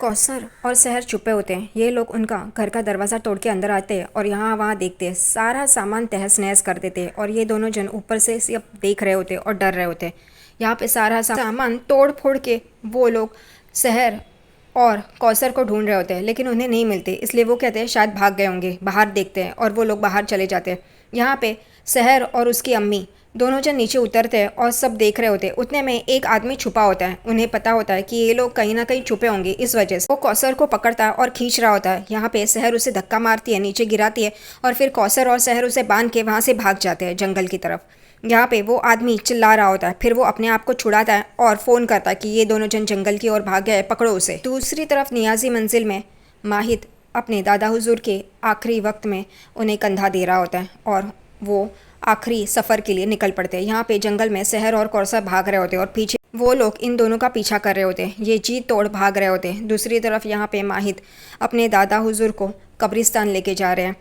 कौसर और सहर छुपे होते हैं। ये लोग उनका घर का दरवाज़ा तोड़ के अंदर आते हैं और यहाँ वहाँ देखते हैं, सारा सामान तहस नहस कर देते हैं। और ये दोनों जन ऊपर से सिर्फ देख रहे होते हैं और डर रहे होते हैं। यहाँ पे सारा सामान तोड़ फोड़ के वो लोग सहर और कौसर को ढूंढ रहे होते हैं, लेकिन उन्हें नहीं मिलते। इसलिए वो कहते हैं शायद भाग गए होंगे, बाहर देखते हैं। और वो लोग बाहर चले जाते हैं। यहाँ पे सहर और उसकी अम्मी दोनों जन नीचे उतरते हैं और सब देख रहे होते हैं। उतने में एक आदमी छुपा होता है। उन्हें पता होता है कि ये लोग कहीं ना कहीं छुपे होंगे, इस वजह से वो कौसर को पकड़ता है और खींच रहा होता है। यहाँ पे सहर उसे धक्का मारती है, नीचे गिराती है और फिर कौसर और सहर उसे बांध के वहाँ से भाग जाते हैं जंगल की तरफ। यहाँ पे वो आदमी चिल्ला रहा होता है, फिर वो अपने आप को छुड़ाता है और फ़ोन करता है कि ये दोनों जन जंगल की ओर भाग गए, पकड़ो उसे। दूसरी तरफ नियाजी मंजिल में माहिद अपने दादा हुजूर के आखिरी वक्त में उन्हें कंधा दे रहा होता है और वो आखिरी सफ़र के लिए निकल पड़ते हैं। यहाँ पे जंगल में सहर और कौसर भाग रहे होते हैं और पीछे वो लोग इन दोनों का पीछा कर रहे होते हैं। ये जी तोड़ भाग रहे होते हैं। दूसरी तरफ यहाँ पे माहिद अपने दादा हुजूर को कब्रिस्तान लेके जा रहे हैं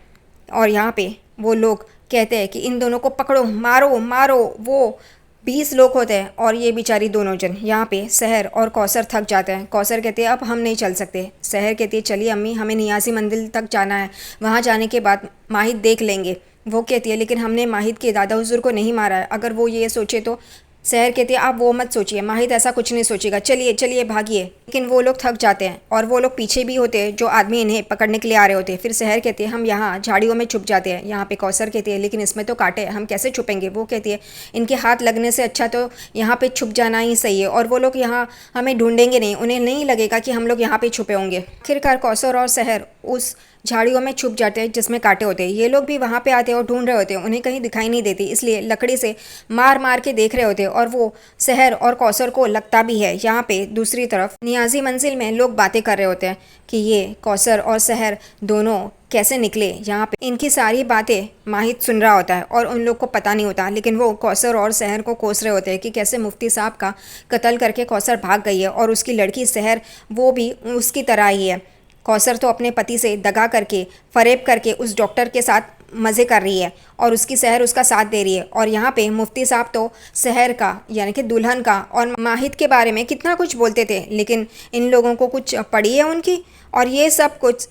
और यहाँ पे वो लोग कहते हैं कि इन दोनों को पकड़ो, मारो मारो। वो 20 लोग होते हैं और ये बेचारी दोनों जन। यहाँ पे सहर और कौसर थक जाते हैं। कौसर कहते हैं अब हम नहीं चल सकते। सहर कहती है चलिए अम्मी, हमें नियाजी मंदिर तक जाना है, वहाँ जाने के बाद माहिद देख लेंगे। वो कहती है लेकिन हमने माहिद के दादा हुजूर को नहीं मारा है, अगर वो ये सोचे तो। सहर कहती है आप वो मत सोचिए, माहिद ऐसा कुछ नहीं सोचेगा, चलिए चलिए भागिए। लेकिन वो लोग थक जाते हैं और वो लोग पीछे भी होते हैं जो आदमी इन्हें पकड़ने के लिए आ रहे होते हैं। फिर सहर कहती है हम यहाँ झाड़ियों में छुप जाते हैं। यहाँ पे कौसर कहती है लेकिन इसमें तो कांटे हैं, हम कैसे छुपेंगे। वो कहती है इनके हाथ लगने से अच्छा तो यहाँ पे छुप जाना ही सही है और वो लोग यहाँ हमें ढूंढेंगे नहीं, उन्हें नहीं लगेगा कि हम लोग यहाँ पे छुपे होंगे। आखिरकार कौसर और सहर उस झाड़ियों में छुप जाते हैं जिसमें कांटे होते हैं। ये लोग भी वहाँ पे आते हैं और ढूंढ रहे होते हैं, उन्हें कहीं दिखाई नहीं देती, इसलिए लकड़ी से मार मार के देख रहे होते हैं और वो सहर और कौसर को लगता भी है। यहाँ पे दूसरी तरफ नियाजी मंजिल में लोग बातें कर रहे होते हैं कि ये कौसर और सहर दोनों कैसे निकले। यहाँ पे इनकी सारी बातें माहिद सुन रहा होता है और उन लोग को पता नहीं होता, लेकिन वो कौसर और सहर को कोस रहे होते हैं कि कैसे मुफ्ती साहब का कत्ल करके कौसर भाग गई है और उसकी लड़की सहर वो भी उसकी तरह ही है। कौसर तो अपने पति से दगा करके फरेब करके उस डॉक्टर के साथ मज़े कर रही है और उसकी सहर उसका साथ दे रही है। और यहाँ पे मुफ्ती साहब तो सहर का यानी कि दुल्हन का और माहिद के बारे में कितना कुछ बोलते थे, लेकिन इन लोगों को कुछ पड़ी है उनकी। और ये सब कुछ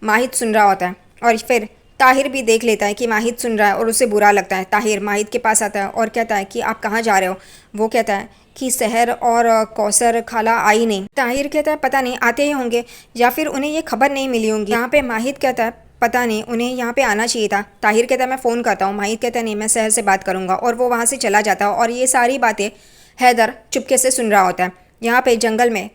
माहिद सुन रहा होता है और फिर ताहिर भी देख लेता है कि माहिद सुन रहा है और उसे बुरा लगता है। ताहिर माहिद के पास आता है और कहता है कि आप कहाँ जा रहे हो। वो कहता है कि सहर और कौसर खाला आई नहीं। ताहिर कहता है पता नहीं, आते ही होंगे या फिर उन्हें ये खबर नहीं मिली होंगी। यहाँ पे माहिद कहता है पता नहीं, उन्हें यहाँ पे आना चाहिए था। ताहिर कहता है मैं फ़ोन करता हूँ। माहिद कहता है नहीं, मैं सहर से बात करूँगा। और वो वहाँ से चला जाता है और ये सारी बातें हैदर चुपके से सुन रहा होता है। यहाँ पे जंगल में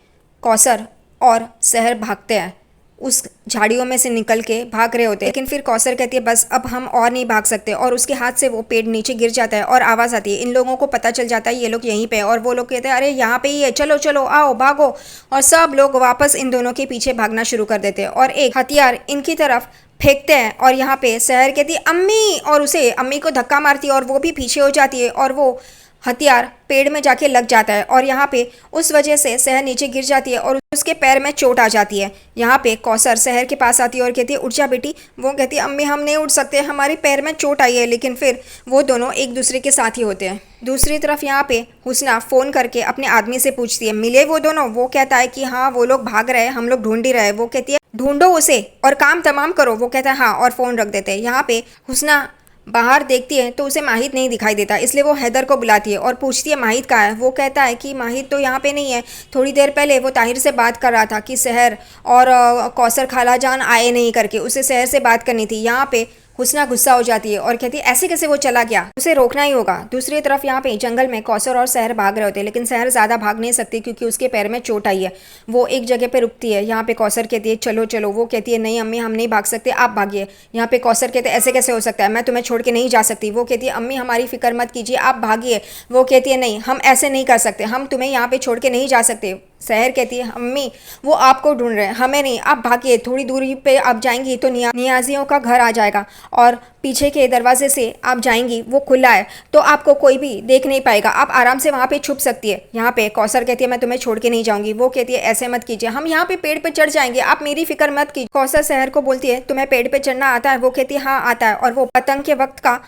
कौसर और सहर भागते हैं, उस झाड़ियों में से निकल के भाग रहे होते हैं। लेकिन फिर कौसर कहती है बस अब हम और नहीं भाग सकते और उसके हाथ से वो पेड़ नीचे गिर जाता है और आवाज़ आती है। इन लोगों को पता चल जाता है ये लोग यहीं पे है और वो लोग कहते हैं अरे यहाँ पे ही है, चलो चलो आओ भागो। और सब लोग वापस इन दोनों के पीछे भागना शुरू कर देते हैं और एक हथियार इनकी तरफ फेंकते हैं। और यहाँ पे सहर कहती है अम्मी और उसे अम्मी को धक्का मारती है और वो भी पीछे हो जाती है और वो हथियार पेड़ में जाके लग जाता है और यहाँ पे उस वजह से सहर नीचे गिर जाती है और उसके पैर में चोट आ जाती है। यहाँ पे कौसर सहर के पास आती है और कहती है उठ जा बेटी। वो कहती है अम्मी हम नहीं उठ सकते, हमारे पैर में चोट आई है। लेकिन फिर वो दोनों एक दूसरे के साथ ही होते हैं। दूसरी तरफ यहाँ पे हुस्ना फ़ोन करके अपने आदमी से पूछती है मिले वो दोनों। वो कहता है कि हाँ वो लोग भाग रहे हैं, हम लोग ढूंढ ही रहे हैं। वो कहती है ढूंढो उसे और काम तमाम करो। वो कहता है हाँ और फ़ोन रख देते हैं। यहाँ पे हुस्ना बाहर देखती है तो उसे माहिद नहीं दिखाई देता, इसलिए वो हैदर को बुलाती है और पूछती है माहिद कहाँ है। वो कहता है कि माहिद तो यहाँ पे नहीं है, थोड़ी देर पहले वो ताहिर से बात कर रहा था कि सहर और कौसर खाला जान आए नहीं करके, उसे सहर से बात करनी थी। यहाँ पे हुस्ना गुस्सा हो जाती है और कहती है ऐसे कैसे वो चला गया, उसे रोकना ही होगा। दूसरी तरफ यहाँ पे जंगल में कौसर और सहर भाग रहे होते हैं, लेकिन सहर ज़्यादा भाग नहीं सकती क्योंकि उसके पैर में चोट आई है। वो एक जगह पे रुकती है। यहाँ पे कौसर कहती है चलो चलो। वो कहती है नहीं अम्मी हम नहीं भाग सकते, आप भागिए। यहाँ पे कौसर कहते हैं ऐसे कैसे हो सकता है, मैं तुम्हें छोड़ के नहीं जा सकती। वो कहती है अम्मी हमारी फिक्र मत कीजिए, आप भागिए। वो कहती है नहीं हम ऐसे नहीं कर सकते, हम तुम्हें यहाँ पे छोड़ के नहीं जा सकते। सहर कहती है अम्मी वो आपको ढूंढ रहे हैं, हमें नहीं, आप भागिए। थोड़ी दूरी पे आप जाएंगी तो नियाजियों का घर आ जाएगा और पीछे के दरवाजे से आप जाएंगी, वो खुला है तो आपको कोई भी देख नहीं पाएगा, आप आराम से वहाँ पे छुप सकती है। यहाँ पे कौसर कहती है मैं तुम्हें छोड़ के नहीं जाऊंगी। वो कहती है ऐसे मत कीजिए, हम यहाँ पे पेड़ पे चढ़ जाएंगे, आप मेरी फिक्र मत कीजिए। कौसर सहर को बोलती है तुम्हें पेड़ पे चढ़ना आता है। वो कहती है हाँ आता है। और वो पतंग के वक्त का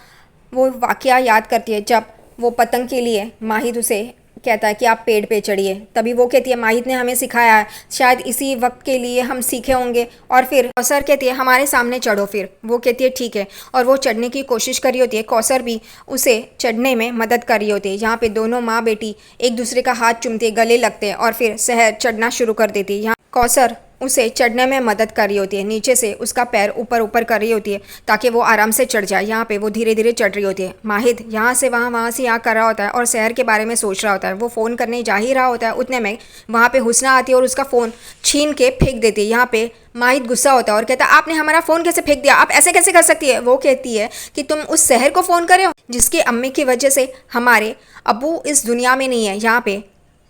वो वाकया याद करती है जब वो पतंग के लिए माहिद उसे कहता है कि आप पेड़ पे चढ़िए। तभी वो कहती है माहित ने हमें सिखाया है, शायद इसी वक्त के लिए हम सीखे होंगे। और फिर कौसर कहती है हमारे सामने चढ़ो। फिर वो कहती है ठीक है, और वो चढ़ने की कोशिश कर रही होती है। कौसर भी उसे चढ़ने में मदद कर रही होती है। यहाँ पे दोनों माँ बेटी एक दूसरे का हाथ चूमते, गले लगते हैं और फिर शहर चढ़ना शुरू कर देती है। यहाँ कौसर उसे चढ़ने में मदद कर रही होती है, नीचे से उसका पैर ऊपर ऊपर कर रही होती है ताकि वो आराम से चढ़ जाए। यहाँ पे वो धीरे धीरे चढ़ रही होती है। माहिद यहाँ से वहाँ, वहाँ से यहाँ कर रहा होता है और शहर के बारे में सोच रहा होता है। वो फ़ोन करने जा ही रहा होता है, उतने में वहाँ पे हुस्ना आती है और उसका फ़ोन छीन के फेंक देती है। यहाँ पे माहिद गुस्सा होता है और कहता है आपने हमारा फ़ोन कैसे फेंक दिया, आप ऐसे कैसे कर सकती है। वो कहती है कि तुम उस शहर को फ़ोन करे हो जिसकी अम्मी की वजह से हमारे अबू इस दुनिया में नहीं है। यहाँ पे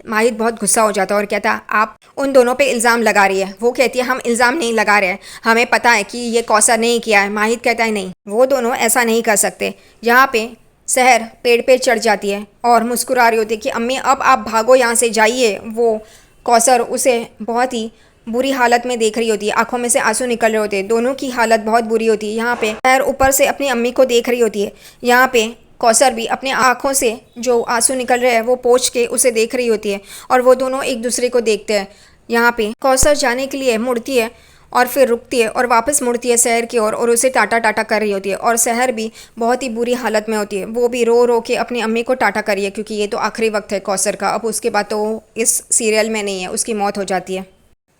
माहिद बहुत गुस्सा हो जाता है और कहता है आप उन दोनों पे इल्ज़ाम लगा रही है। वो कहती है हम इल्ज़ाम नहीं लगा रहे हैं, हमें पता है कि ये कौसर नहीं किया है। माहिद कहता है नहीं, वो दोनों ऐसा नहीं कर सकते। यहाँ पे शहर पेड़ पे चढ़ जाती है और मुस्कुरा रही होती है कि अम्मी अब आप भागो, यहाँ से जाइए। वो कौसर उसे बहुत ही बुरी हालत में देख रही होती है, आंखों में से आंसू निकल रहे होते हैं, दोनों की हालत बहुत बुरी होती है। यहाँ पे शहर ऊपर से अपनी अम्मी को देख रही होती है। यहाँ पे कौसर भी अपने आँखों से जो आंसू निकल रहे हैं वो पोंछ के उसे देख रही होती है और वो दोनों एक दूसरे को देखते हैं। यहाँ पे कौसर जाने के लिए मुड़ती है और फिर रुकती है और वापस मुड़ती है शहर की ओर और उसे टाटा टाटा कर रही होती है। और शहर भी बहुत ही बुरी हालत में होती है, वो भी रो रो के अपनी अम्मी को टाटा कर रही है क्योंकि ये तो आखिरी वक्त है कौसर का। अब उसके बाद तो इस सीरियल में नहीं है, उसकी मौत हो जाती है।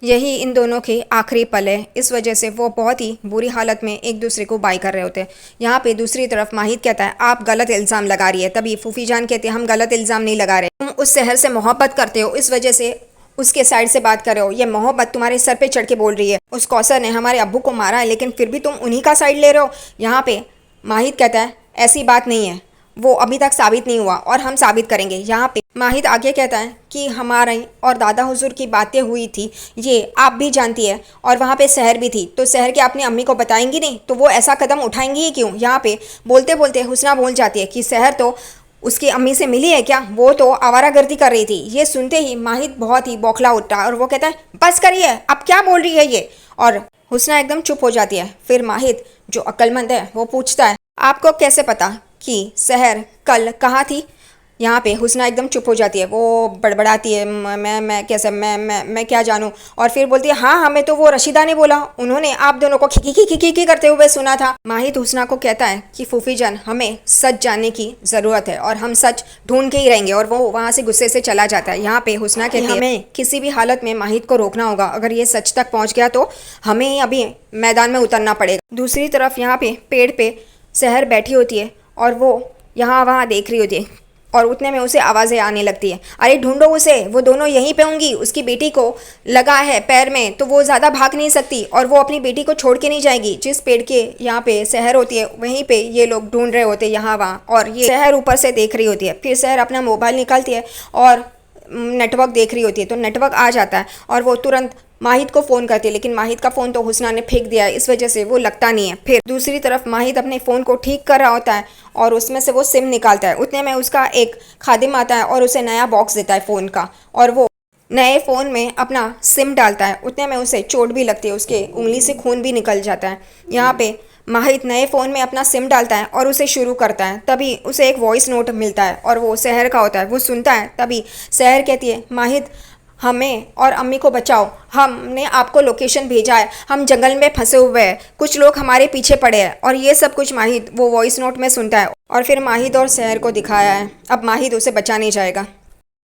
यही इन दोनों के आखिरी पल है, इस वजह से वो बहुत ही बुरी हालत में एक दूसरे को बाय कर रहे होते हैं। यहाँ पे दूसरी तरफ माहिद कहता है आप गलत इल्ज़ाम लगा रही है। तभी फूफी जान कहते हैं हम गलत इल्ज़ाम नहीं लगा रहे, तुम उस शहर से मोहब्बत करते हो, इस वजह से उसके साइड से बात कर रहे हो। ये मोहब्बत तुम्हारे सर पे चढ़ के बोल रही है। उस कौसर ने हमारे अब्बू को मारा है लेकिन फिर भी तुम उन्हीं का साइड ले रहे हो। यहाँ पे माहिद कहता है ऐसी बात नहीं है, वो अभी तक साबित नहीं हुआ और हम साबित करेंगे। यहाँ पे माहिद आगे कहता है कि हमारे और दादा हुजूर की बातें हुई थी, ये आप भी जानती है, और वहाँ पे शहर भी थी, तो शहर के अपनी अम्मी को बताएंगी नहीं तो वो ऐसा कदम उठाएंगी ही क्यों। यहाँ पे बोलते बोलते हुस्ना बोल जाती है कि शहर तो उसकी अम्मी से मिली है क्या, वो तो आवारागर्दी कर रही थी। ये सुनते ही माहिद बहुत ही बौखला उठता और वो कहता है बस करिए, अब क्या बोल रही है ये। और हुस्ना एकदम चुप हो जाती है। फिर माहिद जो अक्लमंद है वो पूछता है आपको कैसे पता कि शहर कल कहाँ थी। यहाँ पे हुस्ना एकदम चुप हो जाती है, वो बड़बड़ाती है मैं कैसे मैं क्या जानूँ। और फिर बोलती है हाँ हमें तो वो रशीदा ने बोला, उन्होंने आप दोनों को खिकी करते हुए सुना था। माहिद हुस्ना को कहता है कि फूफी जान हमें सच जानने की ज़रूरत है और हम सच ढूंढ के ही रहेंगे, और वो वहाँ से गुस्से से चला जाता है। यहाँ पे हुस्ना कहती है हमें किसी भी हालत में माहिद को रोकना होगा, अगर ये सच तक पहुँच गया तो हमें अभी मैदान में उतरना पड़ेगा। दूसरी तरफ यहाँ पे पेड़ पे शहर बैठी होती है और वो यहाँ वहाँ देख रही होती है और उतने में उसे आवाज़ें आने लगती है अरे ढूंढो उसे, वो दोनों यहीं पे होंगी, उसकी बेटी को लगा है पैर में तो वो ज़्यादा भाग नहीं सकती और वो अपनी बेटी को छोड़ के नहीं जाएगी। जिस पेड़ के यहाँ पे शहर होती है वहीं पे ये लोग ढूंढ रहे होते हैं यहाँ वहाँ, और ये शहर ऊपर से देख रही होती है। फिर शहर अपना मोबाइल निकालती है और नेटवर्क देख रही होती है, तो नेटवर्क आ जाता है और वो तुरंत माहिद को फ़ोन करती है, लेकिन माहिद का फ़ोन तो हुस्ना ने फेंक दिया है, इस वजह से वो लगता नहीं है। फिर दूसरी तरफ माहिद अपने फ़ोन को ठीक कर रहा होता है और उसमें से वो सिम निकालता है। उतने में उसका एक खादिम आता है और उसे नया बॉक्स देता है फ़ोन का, और वो नए फ़ोन में अपना सिम डालता है। उतने में उसे चोट भी लगती है, उसके उंगली से खून भी निकल जाता है। यहाँ पे माहिद नए फ़ोन में अपना सिम डालता है और उसे शुरू करता है। तभी उसे एक वॉइस नोट मिलता है और वो शहर का होता है। वो सुनता है, तभी शहर कहती है माहिद हमें और अम्मी को बचाओ, हमने आपको लोकेशन भेजा है, हम जंगल में फंसे हुए हैं, कुछ लोग हमारे पीछे पड़े हैं। और ये सब कुछ माहिद वो वॉइस नोट में सुनता है और फिर माहिद और शहर को दिखाया है। अब माहिद उसे बचा नहीं जाएगा।